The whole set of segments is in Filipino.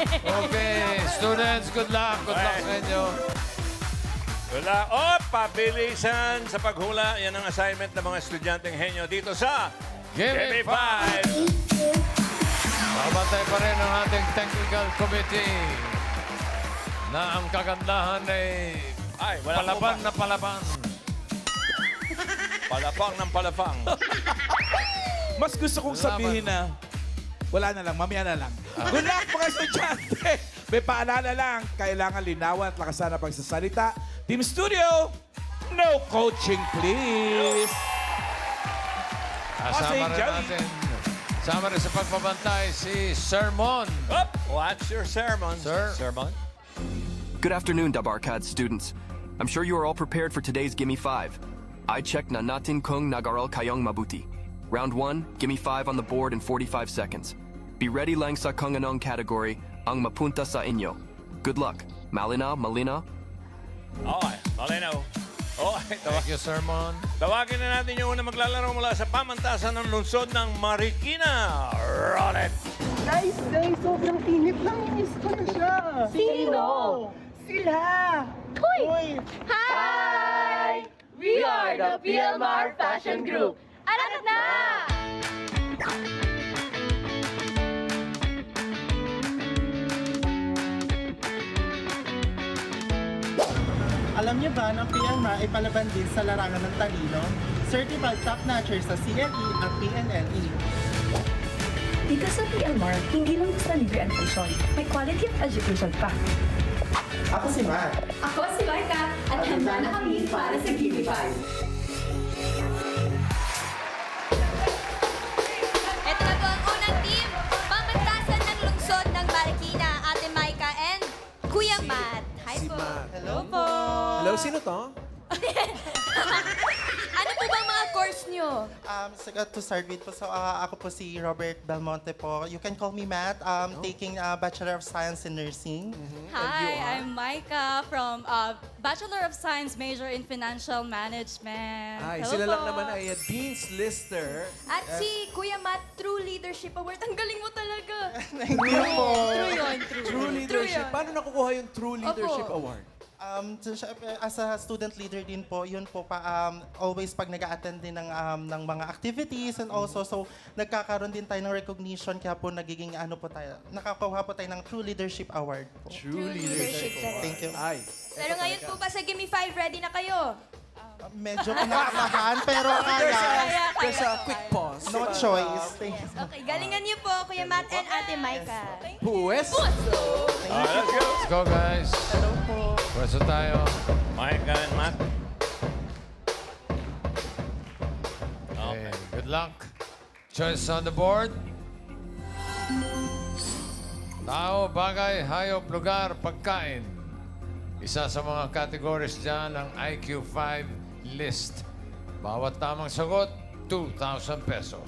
Okay, students, good luck. Good luck sa inyo. Wala. Oh, pabilisan sa paghula. Yan ang assignment ng mga estudyanteng henyo dito sa Give me Give Me 5. Mabatay pa rin ang ating technical committee na ang kagandahan ay Ay, wala palaban po na palaban. Palapang ng palapang. Mas gusto kong sabihin na, wala na lang, mamaya na lang. Good luck mga estudyante! May paalala lang, kailangan linawan at lakasan ang pagsasalita. Team Studio, no coaching please! Kasama rin Joey. natin. Kasama rin sa pagbabantay si Sermon. Up. What's your sermon? Sir. Sermon? Good afternoon, Dabarkad students. I'm sure you are all prepared for today's Gimme 5. I checked na natin kung nagaral kayong mabuti. Round 1, Gimme 5 on the board in 45 seconds. Be ready lang sa kung anong category ang mapunta sa inyo. Good luck. Malina, Malina. Okay, malinaw. Okay, Thank you, Sermon. tawagin na natin yung unang maglalaro mula sa pamantasan ng lungsod ng Marikina. Roll it! Guys, sobrang init lang. Inis ko na siya. Sino? Sila. Hoy! Hi! We are the PLMAR Fashion Group. Alam na! Alam niyo ba na ang PLMA ay palaban din sa larangan ng talino? Certified top notcher sa CLE at PNLE. Dito sa PLMAR, hindi lang basta libre education, may quality of education pa. Ako si Matt. Ako si Laika at handa na kami para sa Gimme 5. Ito na po ang unang team. Pamantasan ng lungsod ng Marikina, Ate Maika and Kuya Matt. Hi po. Hello po. Hello, sino to? Ano po bang mga course nyo? To start with po, so ako po si Robert Belmonte po. You can call me Matt. Taking Bachelor of Science in Nursing. Hi, I'm Micah from Bachelor of Science major in Financial Management. Ay, Hello sila lang po. naman ay Dean's Lister. At si Kuya Matt, True Leadership Award. Ang galing mo talaga. Thank you po. True yun, true. True Leadership. yun. Paano nakukuha yung True Leadership Opo. Award? Syempre, as a student leader din po, yun po always pag nag-attend din ng mga activities and also so nagkakaroon din tayo ng recognition kaya po nagiging nakakuha po tayo ng True Leadership Award po. True Leadership Award. Thank you. Ay. Pero ngayon po ba sa Gimme 5, ready na kayo? Medyo kinakabahan pero kaya. There's a quick pause. No choice. Thank you. Okay, galingan niyo po, Kuya Matt and Ate Maika. Puwes. Let's go! Let's go, guys. Hello po. Pwesto tayo. Micah and Matt. Okay, good luck. Choice on the board. Tao, bagay, hayop, lugar, pagkain. Isa sa mga categories dyan ang IQ 5 list. Bawat tamang sagot, 2,000 pesos.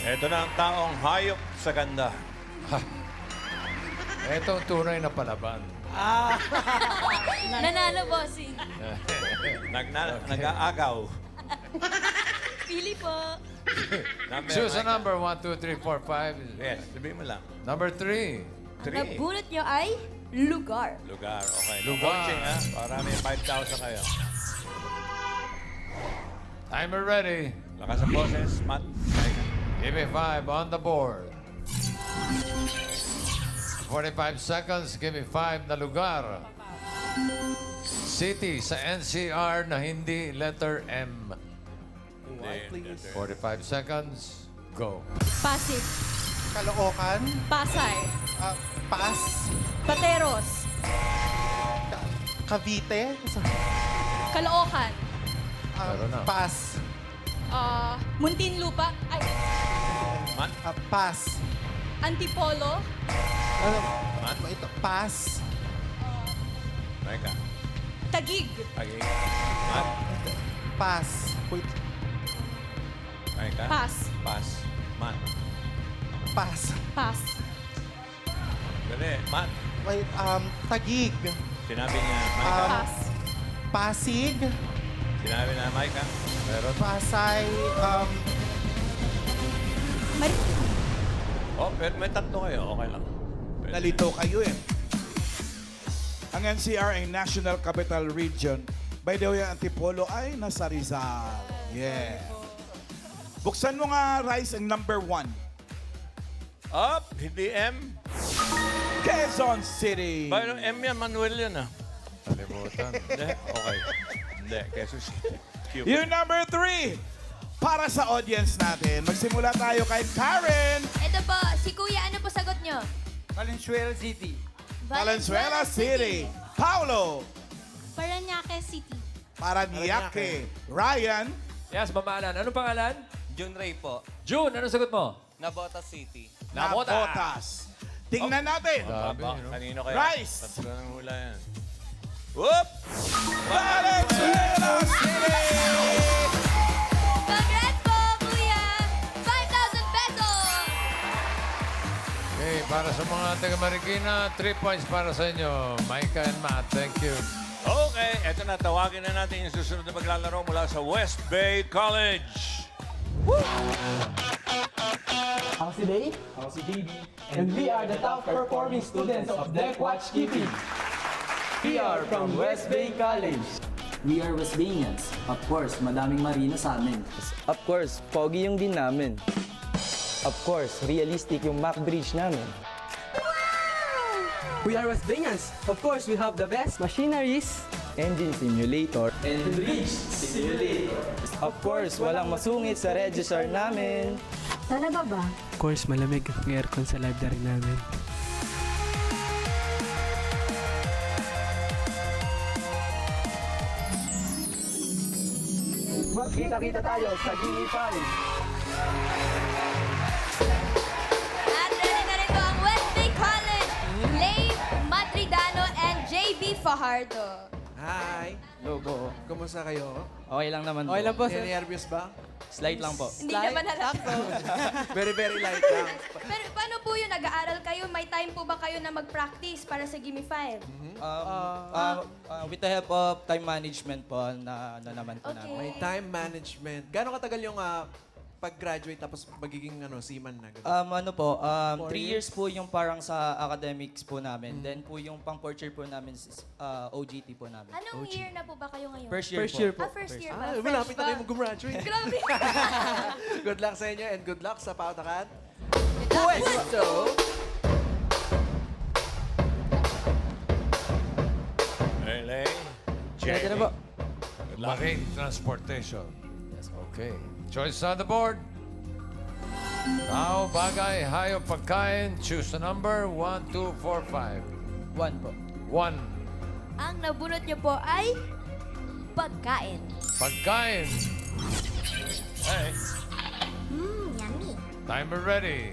Ito na ang taong hayop sa ganda. Ito ang tunay na palaban. Nanalo, bossing. Nag-aagaw. Pili po. Choose a number, 1, 2, 3, 4, 5. Yes, sabihin mo lang. Number 3. Ang nabunot nyo ay lugar. Lugar, okay. Lugar. Coaching, ha? Para may 5,000 kayo. Timer ready. Lakas ang boses, Matt. Micah. Give me 5 on the board. 45 seconds, give me 5 na lugar. City sa NCR na hindi letter M. Why, please? 45 seconds, go. Pasig. Caloocan. Pasay. Pas. Pateros. Cavite. Caloocan. Meron na. Pas. Muntinlupa. Ay, Matt. Pas. Antipolo. Matt. Ito, pas. Micah. Tagig. Pagig. Matt. Pas. Wait. Micah. Pas. Pas. Matt. Pas. Pas. Dali. Matt. Wait, Tagig. Sinabi niya, Micah. Pas. Pasig. Sinabi na, Micah. Meron. Pasay. Mar- Oh, pero may tatlo kayo. Okay lang. Nalito kayo eh. Ang NCR ay National Capital Region. By the way, ang Antipolo ay nasa Rizal. Yeah. Buksan mo nga, Rice, ang number 1. Up, hindi M. Quezon City. Bayang M yan, Manuel yan ah. Kalimutan. Hindi? Okay. Hindi, Quezon City. Cute. Yung number 3. Para sa audience natin, magsimula tayo kay Karen. Ito po, si Kuya, ano po sagot nyo? Valenzuela City. Valenzuela City. Paulo. Parañaque City. Paranaque. Ryan. Yes, mamalan. Anong pangalan? June Ray po. June, anong sagot mo? Nabota City. Nabotas. Tingnan natin. Baba, kanino kaya? Rice. Tatlo ng hula yan. Whoop! Valenzuela City. Congrats po, Kuya! 5,000 pesos! Okay, para sa mga taga Marikina, 3 points para sa inyo. Micah and Matt, thank you. Okay, eto na. Tawagin na natin yung susunod na maglalaro mula sa West Bay College. Ako si Day. Ako si JB. And we are the top performing students of Deck Watch Keeping. We are from West Bay College. We are West Baynians. Of course, madaming marina sa amin. Of course, pogi yung din namin. Of course, realistic yung Mac Bridge namin. We are West Baynians. Of course, we have the best machineries, engine simulator, and bridge simulator. Of course, walang masungit sa register namin. Talaga ba? Of course, malamig ang aircon sa library namin. Magkita-kita tayo sa GE5. At ready na rin po ang West Bay College, Lave Madridano and JB Fajardo. Hi. Logo. Kumusta kayo? Okay lang naman Okay lang po, sir. Nervous ba? Slight lang po. Hindi naman halata. Very, very light lang. Pero paano po yun? Nag-aaral kayo? May time po ba kayo na mag-practice para sa Gimme 5? With the help of time management po na naman po Okay. May time management. Gano'ng katagal yung pag-graduate tapos magiging seaman na? Ganun? 3 4 years po yung parang sa academics po namin. Then po yung pang fourth year po namin is OGT po namin. Anong year na po ba kayo ngayon? First year po. First year ba? Malapit Fresh na kayo ba? mag-graduate. Grabe. Good luck sa inyo and good luck sa pautakan. LA. Ready na po. Marine Transportation. Okay. Choice on the board. Tao, bagay, hayop, pagkain. Choose a number. 1, 2, 4, 5. 1 po. 1. Ang nabunot niyo po ay pagkain. Pagkain. Hey. Yummy. Timer ready.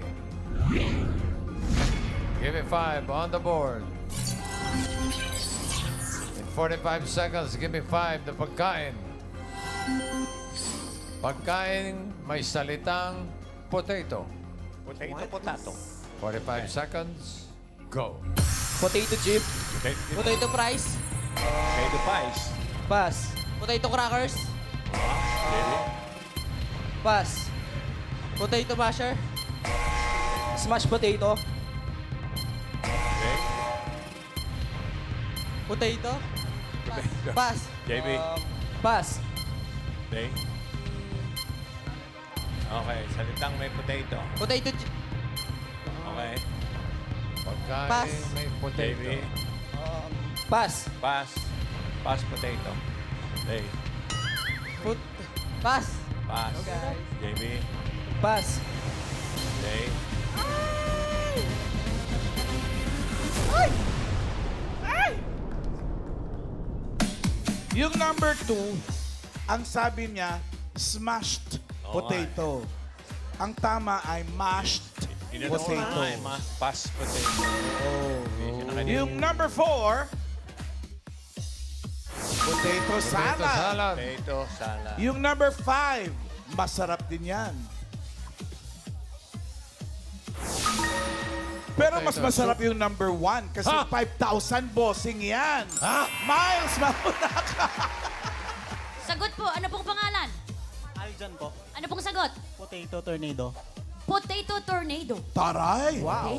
Give it 5 on the board. In 45 seconds, give me 5 the pagkain. Pagkain may salitang potato. Potato. 45 seconds. Go. Potato chip. Potato fries. Potato pies. Pass. Potato crackers. Pass. Potato masher. Smash potato. Okay. Potato. Pass. JB. Pass. Okay. Okay, salitang may potato. Potato chip. Okay. Pagkain Pass. may potato. JB. Pass. Pass. Pass potato. Okay. Pass. Pass. JB. Pass. Okay. Yung number 2, ang sabi niya, smashed Oo potato. Ang tama ay mashed Inano ko potato. na pass potato. Yung number 4, potato Potato salad. salad. Potato salad. Yung number 5, masarap din yan. Pero mas Potato masarap yung number 1 kasi 5,000 bossing yan. Miles, mauna ka. Sagot po, ano pong pangalan? Aljan po. Ano pong sagot? Potato tornado. Potato tornado. Taray! Wow!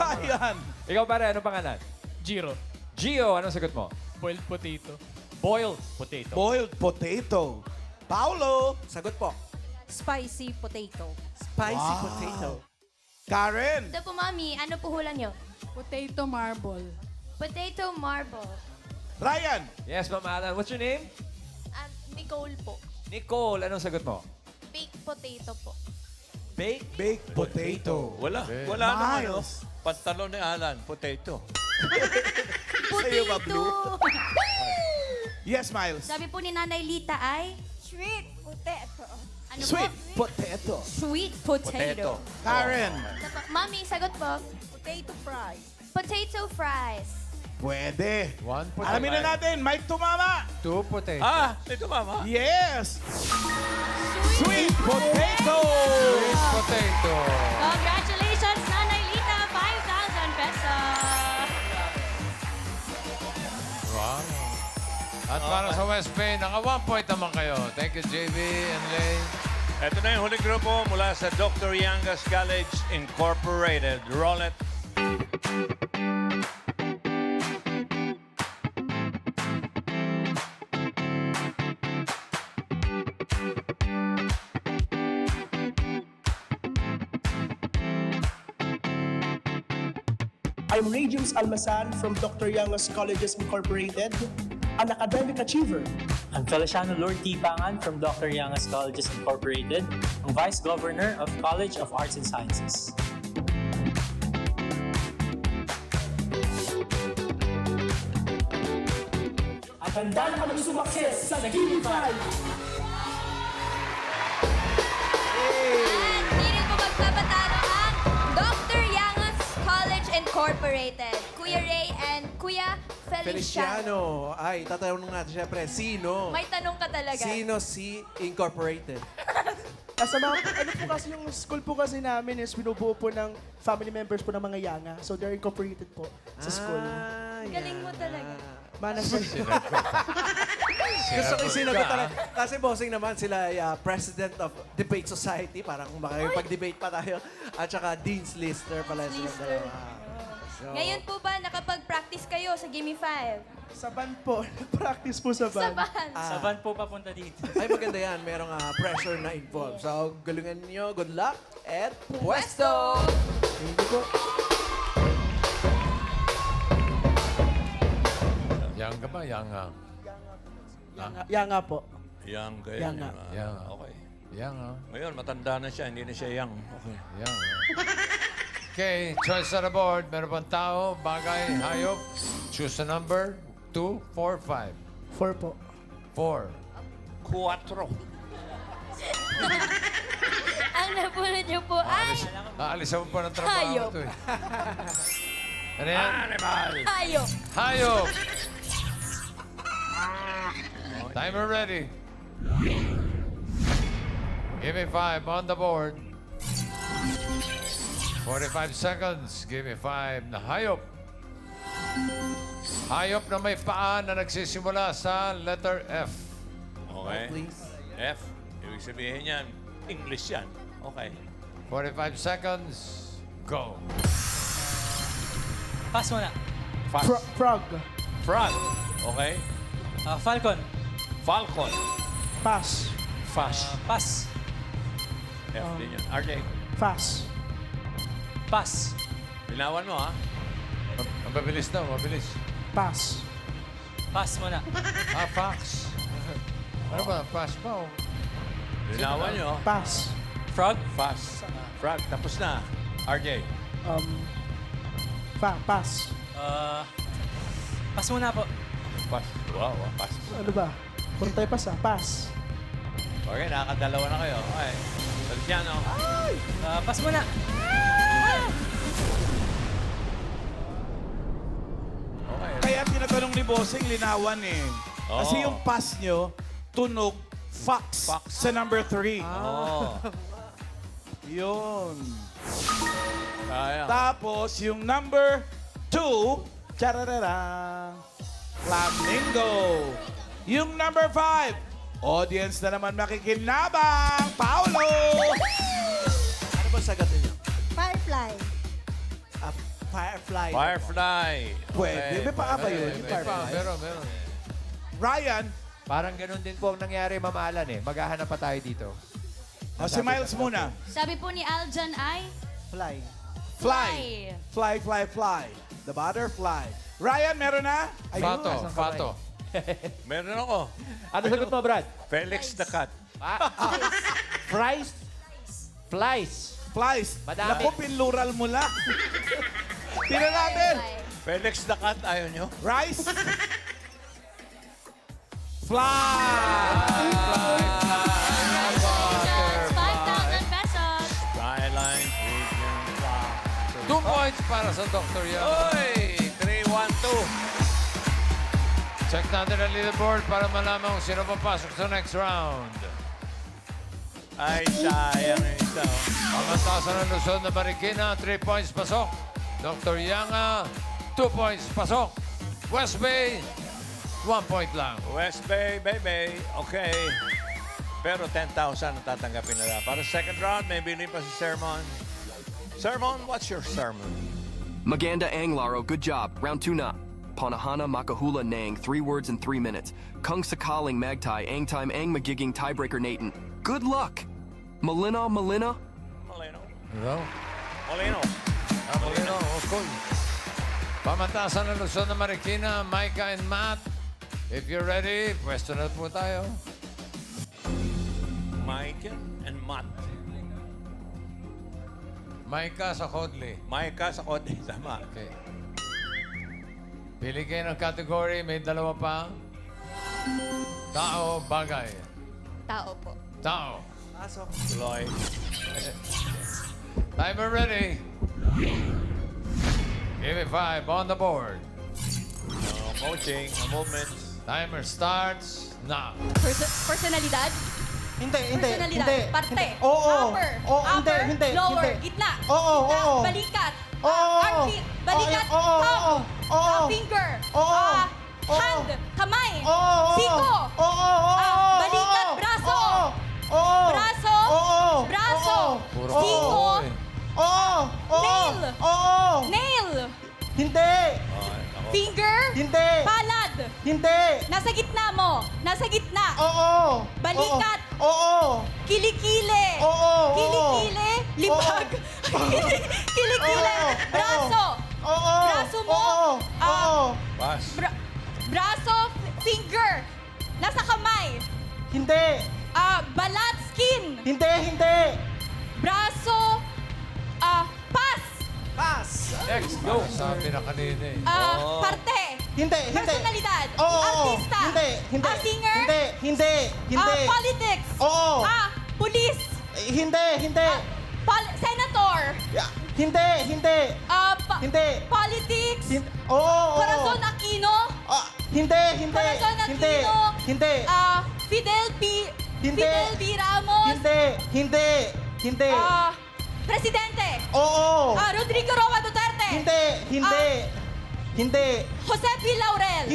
Ryan! Ikaw pare, anong pangalan? Giro. Gio, anong sagot mo? Boiled potato. Boiled potato. Boiled potato. Paulo! Sagot po. Spicy potato. Spicy potato. Karen! Ito po, Mami. Ano po hula nyo? Potato marble. Potato marble. Ryan! Yes, Ma'am Alan. What's your name? Nicole po. Nicole, anong sagot mo? Baked potato po. Bake? Baked potato. Wala naman. Miles. Pantalon ni Alan, potato. Potato! Yes, Miles. Sabi po ni Nanay Lita ay... Sweet potato. Ano Sweet po? potato. Sweet potato. Karen! Mami, sagot po. Potato fries. Potato fries. Pwede. 1 potato. Alamin na natin, Mike Tumama. 2 potato. Ito mama. Yes! Sweet potato! Sweet potato. Congratulations, Nanay Lita! 5,000 pesos! Wow. At para sa West Bay, naka 1 point naman kayo. Thank you, JB and Lay. Ito na yung huling grupo mula sa Dr. Yangas College Incorporated. Roll it. I'm Ray James Almasan from Dr. Yangas Colleges Incorporated, an academic achiever. I'm Feliciano Lord Tipangan from Dr. Yangas Colleges Incorporated, ang Vice Governor of College of Arts and Sciences. At handa na kami sumakses sa Gimme 5! At hindi po magpapatalo ang Dr. Yangas College Incorporated. Kuya Ray and Kuya Feliciano. Feliciano. Ay, tatanong natin syempre, sino? May tanong ka talaga. Sino si Incorporated? Sa mga, ano po kasi yung school po kasi namin is binubuo po ng family members po ng mga Yanga. So they're incorporated po sa school. Galing mo talaga. Management. Gusto ko yung sinagot talaga. Kasi bossing naman sila President of Debate Society. Parang makakipag-debate pa tayo. At saka Dean's Lister pala sila Lister. dalawa. So, Ngayon po ba nakapag-practice kayo sa Gimme 5? Sa band po. Practice po sa band. Sa band. Sa van po papunta dito. ay maganda yan. Merong pressure na involved. So, galingan niyo. Good luck. At puesto! Thank you po. Yang ka ba? Yanga. Yanga po. Yang, kaya Yanga. Yang. Okay. Yang, ha? Ngayon, matanda na siya. Hindi na siya young. Okay. Yang. Okay, choice on the board. Meron pang tao, bagay, hayop. Choose a number. 2, 4, 5. 4 po. 4. 4. Ang napulot niyo po ay Aalisan mo pa ng trabaho Hayop. ito eh. Ano yan? Animal. hayop. Hayop! Timer ready. Give me 5 on the board. 45 seconds. Give me 5 na hayop. Hayop na may paa na nagsisimula sa letter F. Okay. Please. F. Ibig sabihin yan, English yan. Okay. 45 seconds. Go. Pass muna. Fast. Frog. Frog. Okay. Falcon. Falcon. Pass. Fast. Pass. F din yan. RJ. Pass. Pass. Linawan mo, ha? Mabilis daw, mabilis. Pass. Pass muna. Fox. Ano ba? Pass pa o? Linawan nyo. Pass. Frog. Fast. Frog. Tapos na. RJ. Pass. Pass muna po. Pass. Wow, pass. Ano ba? Puro tayo pass Pass. Okay, nakakadalawa na kayo. Okay. Feliciano. Pass muna. Okay. Kaya tinatanong ni Bossing, linawan eh. Kasi yung pass nyo, tunog, fox, sa number 3. Oh. Yun. Kaya. Tapos, yung number 2, chararara, flamingo. Yung number 5, audience na naman makikinabang, Paolo! Ano ba sagot Firefly. Firefly. Pwede. May paa ba yun? May pa, meron. Ryan, Parang ganun din po ang nangyari, Ma'am Alan eh. Maghahanap pa tayo dito. si Miles muna. Sabi po ni Aljan ay Fly. Fly. Fly, fly, fly. The butterfly. Ryan, meron na? Fato. Meron ako. Ano sagot mo, Brad? Felix the Cat. Fries? Flies. Flies. Madami. Naku, pinlural mo lang. Tira natin. Felix the Cat, ayaw nyo? Rice. Fly. 5,000 pesos. Skyline Region 2 points para sa Dr. Yang. Oy! 3-1-2. Check natin ang leaderboard para malaman kung sino papasok sa next round. Ay, sayang yung isa. Oh. Pamantasan ng Luzon na Marikina, 3 points pasok. Dr. Yanga, 2 points pasok. West Bay, 1 point lang. West Bay, baby. Okay. Pero 10,000 ang tatanggapin nila. Para sa second round, may bili pa si Sermon. Sermon, what's your sermon? Maganda ang Laro, good job. Round 2 na. Panahana Makahula Nang, 3 words in 3 minutes. Kung Sakaling Magtai, Ang Time Ang Magiging Tiebreaker Nathan. Good luck. Malina. Molino. Hello? Molino. Molino, okay. Pamantasan ng Luzon na Marikina, Micah and Matt. If you're ready, pwesto na po tayo. Micah and Matt. Micah sa Kodli. Micah sa Kodli. Tama. Okay. Pili kayo ng category, may dalawa pa. Tao, bagay. Tao po. Tao. Pasok. Tuloy. Timer ready. Give me 5 on the board. No coaching, no movements. Timer starts now. Personalidad? Hindi. Personalidad. Parte. Oo. Upper. Oo, Upper. hindi. Lower. Hindi. Gitna. Oo, Gitna. oo. Balikat. Oo. Armpit. Balikat. Oo, Thumb. oo. Finger. Oo. Hand. Kamay. Oo. Siko. Oo. Balikat. Braso. Oo. Braso. Oo. Braso. Puro Siko. oo eh. Oo. Nail. Oo. Nail. Hindi. Finger. Hindi. Palad. Hindi. Nasa gitna mo. Nasa gitna. Oo. Balikat. Oo. Kilikili. Oo. Kilikili. Libag. Kilikili. Oo. Braso. Oo. Braso mo. Oo. Pass. Braso. Finger. Nasa kamay. Hindi. Balat. Skin. Hindi. Braso. Pass. Pass. Next, go. Sabi na kanina eh. Parte. Hindi. Personalidad. Oo. Artista. Hindi. Singer. Hindi. Politics. Oo. Police. Hindi. Senator. Hindi. Hindi. Politics. Oo. Corazon Aquino. Hindi. Corazon Aquino. Hindi. Fidel B. Ramos. Hindi. Presidente. Oo. Rodrigo Roa Duterte. Hindi. Jose P. Laurel.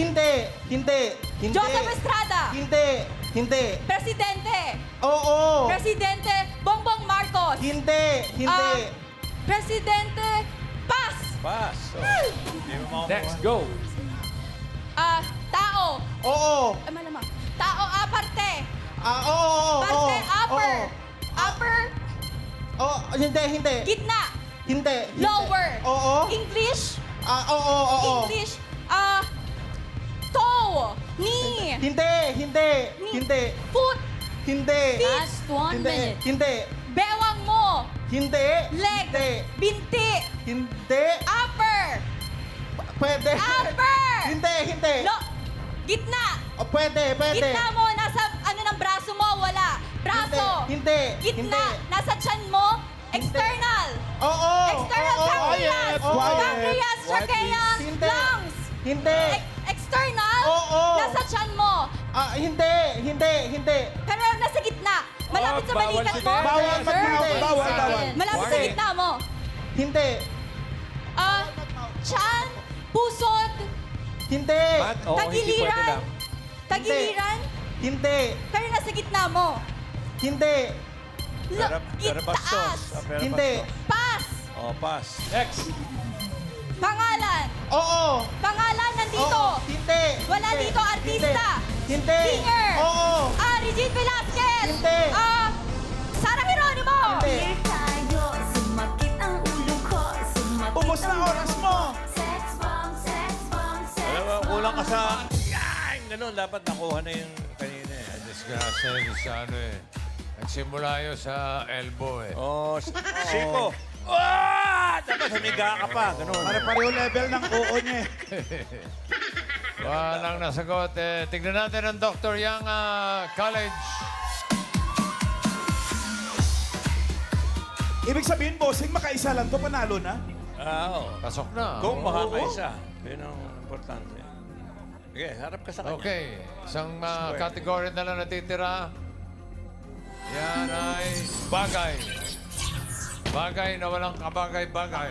Hindi. Joseph Estrada. Hindi. Presidente. Oo. Presidente Bongbong Marcos. Hindi. Presidente Pass. Pass. So, hindi mo makukuha. Next, go. Tao. Oo. Malamang. Tao, parte. Oo. Parte, upper. Upper, Oo. Hindi. gitna. Hindi. Lower. Oo. English. Oo. English. Toe. Knee. Hindi. Foot. Hindi. Last 1 minute. Hindi. Bewang mo. Hindi. Leg. Binti. Hindi. Upper. Pwede. Upper. Hindi. Gitna. Pwede. Gitna mo. Nasa ng braso mo. Wala. Braso. Hindi. Gitna. Nasa tiyan mo. External. Oo. External pancreas. Pancreas, trachea, Hindi. lungs. Hindi. External. Oo. Nasa tiyan mo. Hindi. Pero nasa gitna. Malapit sa bawal balikat si mo. Bawal, bawal. Malapit sa gitna mo. Hindi. Tiyan, pusod, Hindi. Matt, oo, hindi pwede tagiliran. lang. Tagiliran. Hindi. Pero nasa gitna mo. Hindi. Pero bastos. Taas. Pero Hindi. bastos. Pass. Oh, pass. Next. Pangalan. Oo. Pangalan nandito. Oo. Hindi. Wala Hindi. dito artista. Hindi. Singer. Oo. Regine Velasquez. Hindi. Sarah Geronimo. Hindi. Ubus na oras mo! Alam mo, kulang ka sa... Yan! Ganun, dapat nakuha na yung kanina eh. Disgrasya yun sa ano eh. Nagsimula yun sa elbow eh. Oh, Siko. Dapat humiga ka pa. Ganun. Pare-pareho level ng oo niya eh. Walang nasagot. Tignan natin ang Dr. Yang College. Ibig sabihin, bossing, makaisa lang to, panalo na. Oo. Pasok na. Kung makakaisa. Yun ang importante. Okay, harap ka sa kanya. Okay. Isang category na lang natitira. Yan ay bagay. Bagay na walang kabagay-bagay.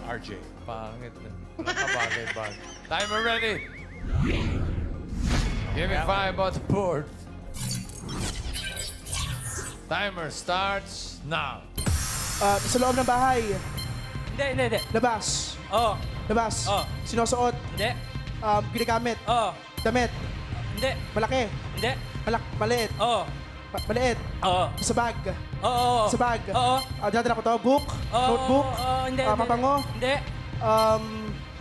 RJ. Pangit na. Walang kabagay-bagay. Timer ready. Give me 5 on the board. Timer starts now. Sa loob ng bahay. Hindi. Labas. Oo. Labas. Oh. Sinusuot. Hindi. Ginagamit. Oo. Damit. Hindi. Malaki. Hindi. Maliit. Oo. Maliit. Oo. Sa bag. Oo. Sa bag. Oo. Dinadala ko to. Book. Oo. Notebook. Oo. Hindi. Papango. Hindi.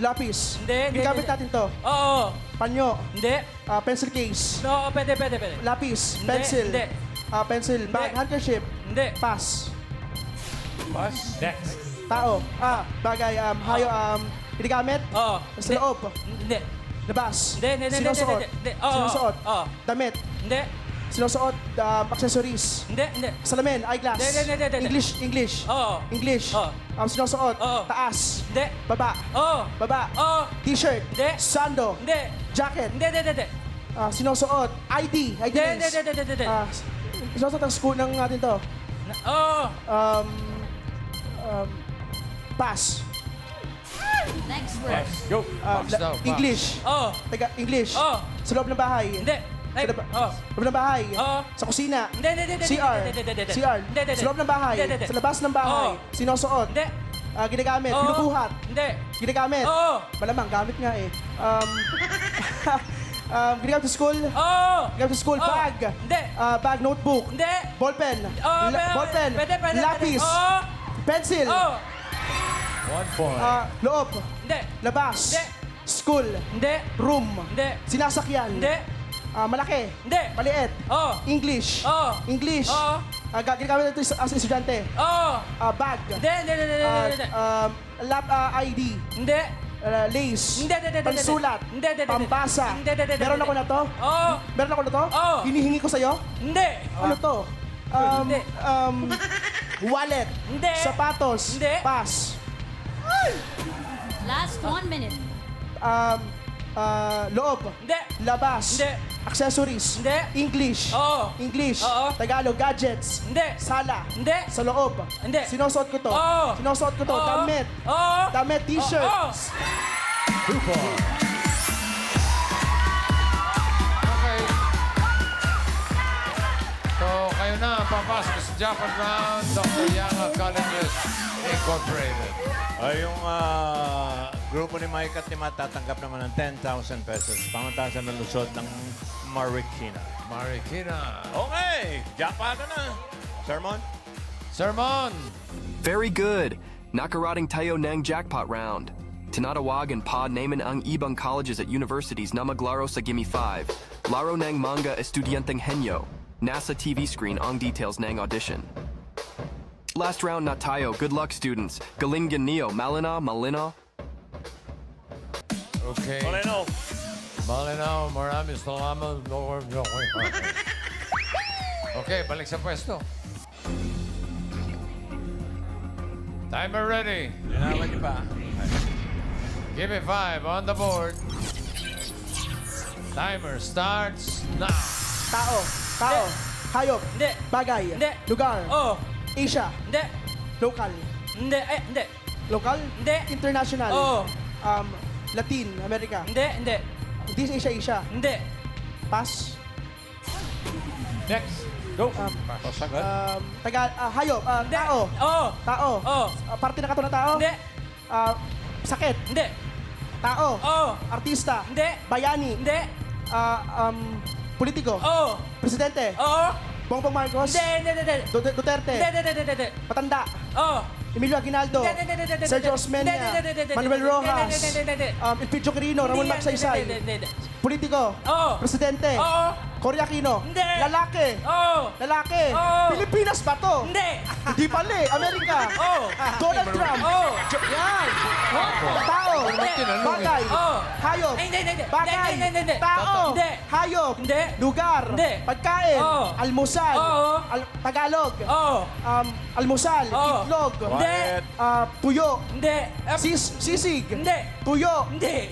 Lapis. Hindi. Ginagamit natin to. Oo. Panyo. Hindi. Pencil case. Oo, pwede. Lapis. Hindi, Pencil. hindi. Pencil. Bag. Handkerchief. Hindi. Pass. Pass. Next. Tao. Bagay. Hayo. Ginagamit. Oo. Sa loob. Hindi. Labas. Hindi. Sinusuot. Hindi. Oo. Sinusuot. Oo. Damit. Hindi. Sinusuot. Accessories. Hindi. Salamin. Eyeglass. Hindi. English. Oo. English. Oo. Sinusuot. Oo. Taas. Hindi. Baba. Oo. Baba. Oo. T-shirt. Hindi. Sando. Hindi. Jacket. Hindi. Sinusuot. ID. Hindi. Sinusuot ang school ng atin to. Oo. Pass. Next word. Go. Box daw. Box. English. Oo. English. Oo. Sa loob ng bahay. Hindi. Sa Oo. loob ng bahay. Oo. Sa kusina. Hindi. CR. CR. Sa loob ng bahay. Hindi. Sa labas ng bahay. Oo. Sinusuot. Hindi. Ginagamit. Oo. Binubuhat. Hindi. Ginagamit. Oo. Malamang, gamit nga eh. Ginagamit sa school. Oo. Ginagamit sa school. Oo. Bag. Hindi. Bag, notebook. Hindi. Ballpen. Oo. Ballpen. Pwede. Lapis. Oo. Pencil. Oo. 1 point. Loob. Hindi. Labas. Hindi. School. Hindi. Room. Hindi. Sinasakyan. Hindi. Malaki. Hindi. Maliit. Oo. English. Oo. English. Oo. Ginagamit ito as estudyante. Oo. Bag. Hindi. ID. Hindi. Lace. Hindi. Pansulat. Hindi. Pambasa. Hindi. Meron ako na to? Oo. Meron ako na to? Oo. Hinihingi ko sa'yo? Hindi. Ano to? Hindi. Wallet. Hindi. Sapatos. Hindi. Pass. Last 1 minute. Loob. Hindi. Labas. Hindi. Accessories. Hindi. English. Oo. English. Oo. Tagalog. Gadgets. Hindi. Sala. Hindi. Sa loob. Hindi. Sinusuot ko to. Oo. Sinusuot ko to. Oo. Damit. Oo. Damit. T-shirt. Oo. 2 points. Okay. So, kayo na ang papasok sa jackpot round. Dr. Yang Colleges Incorporated. Ay, yung grupo ni Mike at ni Matt tatanggap naman ng 10,000 pesos. Pamantasan ng lusod ng Marikina. Marikina. Okay, jackpot na. Sermon? Sermon. Very good. Nakarating tayo ng jackpot round. Tinatawag and pa naman ang ibang colleges at universities na maglaro sa Gimme 5. Laro ng mga estudyanteng henyo. Nasa TV screen ang details ng audition. Last round na tayo. Good luck, students. Galingan niyo. Malinaw. Okay. Molino. Malinaw. Maraming salamat. Okay, balik sa pwesto. Timer ready. Linawan niyo pa. Give me 5 on the board. Timer starts now. Tao. Hayop. Hindi. Bagay. Hindi. Lugar. Oo. Asia. Hindi. Local. Hindi. Hindi. Local? Hindi. International. Oo. Latin America. Hindi. This Asia. Hindi. Pass. Next. Go. Hayop. Tao. Oo. Tao. Oo. Parte ng katawan ng tao. Hindi. Sakit. Hindi. Tao. Oo. Artista. Hindi. Bayani. Hindi. Politiko. Oo. Presidente. Oo. Bongbong Marcos. Hindi. Duterte. Hindi. Matanda. Oo. Emilio Aguinaldo. Hindi. Sergio Osmeña. Manuel Rojas. Elpidio Quirino. Ramon Magsaysay. Politiko. Oo. Presidente. Oo. Cory Aquino. Hindi. Lalaki. Oo. Lalaki. Oo. Pilipinas ba to? Hindi. Hindi pala eh. Amerika. Oo. Donald Trump. Oo. Yan. Tao. Bagay. Oo. Hayop. Hindi. Bagay. Hindi. Tao. Hindi. Hayop. Hindi. Lugar. Hindi. Pagkain. Oo. Almusal. Oo. Tagalog. Oo. Almusal. Oo. Itlog. Hindi. Tuyo. Hindi. Sisig. Hindi. Tuyo. Hindi.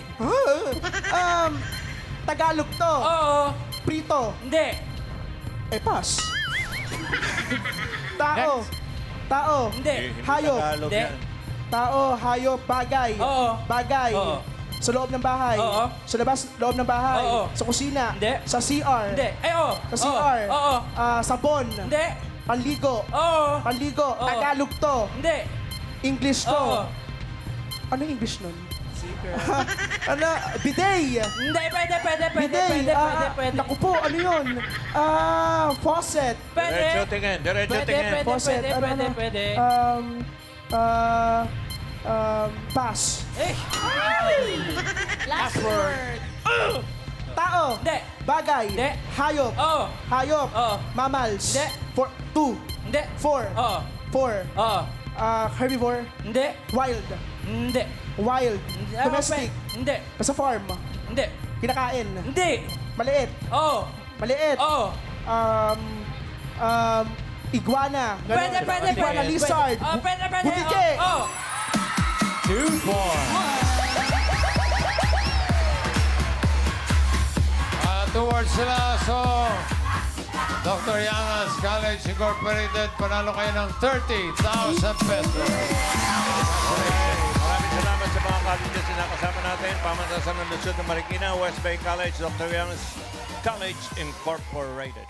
Tagalog to. Oo. Prito. Hindi. Pass. Tao. Tao. Hindi. Hayop. Tagalog Hindi. yan. Tao, hayop, bagay. Oo. Bagay. Oo. Sa loob ng bahay. Oo. Sa labas, loob ng bahay. Oo. Sa kusina. Hindi. Sa CR. Hindi. Oo. Sa CR. Oo. Sabon. Hindi. Panligo. Oo. Panligo. Oo. Tagalog to. Hindi. English to. Oo. Ano English nun? Ano? Bidet. Hindi. Pwede. Bidet. Naku po, ano yun? Faucet. Diretso tingin. Faucet. Pwede. Pass. Last word. Tao. Hindi. Bagay. Hindi. Hayop. Oo. Hayop. Oo. Mammals. Hindi. 2. Hindi. 4. Oo. 4. Oo. Herbivore. Hindi. Wild. Hindi. Wild. Domestic. Hindi. Sa farm. Hindi. Kinakain. Hindi. Maliit. Oo. Maliit. Oo. Iguana. Pwede. Iguana lizard. Pwede. Butike. Oo. 2 points. Two words sila. So, Dr. Yangas College Incorporated, panalo kayo ng 30,000 pesos. Maraming salamat sa mga colleges na kasama natin. Pamantasan ng Luzon ng Marikina, West Bay College, Dr. Young's College Incorporated.